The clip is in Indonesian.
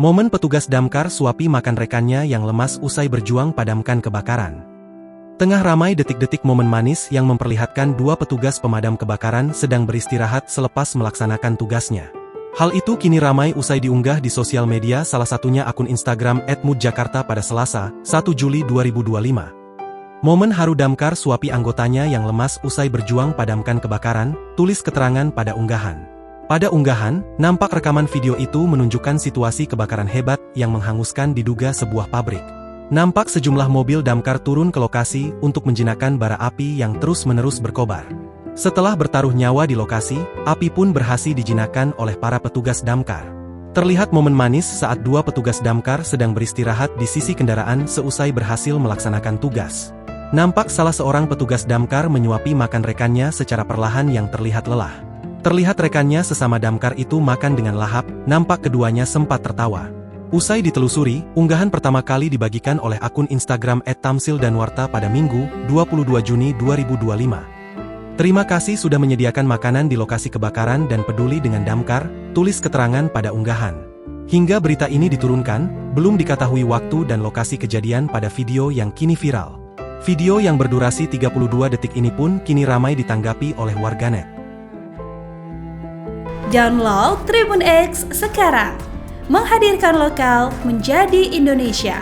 Momen petugas damkar suapi makan rekannya yang lemas usai berjuang padamkan kebakaran. Tengah ramai detik-detik momen manis yang memperlihatkan dua petugas pemadam kebakaran sedang beristirahat selepas melaksanakan tugasnya. Hal itu kini ramai usai diunggah di sosial media, salah satunya akun Instagram @moodjakarta pada Selasa, 1 Juli 2025. Momen haru damkar suapi anggotanya yang lemas usai berjuang padamkan kebakaran, tulis keterangan pada unggahan. Pada unggahan, nampak rekaman video itu menunjukkan situasi kebakaran hebat yang menghanguskan diduga sebuah pabrik. Nampak sejumlah mobil damkar turun ke lokasi untuk menjinakkan bara api yang terus-menerus berkobar. Setelah bertaruh nyawa di lokasi, api pun berhasil dijinakkan oleh para petugas damkar. Terlihat momen manis saat dua petugas damkar sedang beristirahat di sisi kendaraan seusai berhasil melaksanakan tugas. Nampak salah seorang petugas damkar menyuapi makan rekannya secara perlahan yang terlihat lelah. Terlihat rekannya sesama damkar itu makan dengan lahap, nampak keduanya sempat tertawa. Usai ditelusuri, unggahan pertama kali dibagikan oleh akun Instagram @tamsildanwarta pada Minggu, 22 Juni 2025. Terima kasih sudah menyediakan makanan di lokasi kebakaran dan peduli dengan damkar, tulis keterangan pada unggahan. Hingga berita ini diturunkan, belum diketahui waktu dan lokasi kejadian pada video yang kini viral. Video yang berdurasi 32 detik ini pun kini ramai ditanggapi oleh warganet. Download Tribun X sekarang, menghadirkan lokal menjadi Indonesia.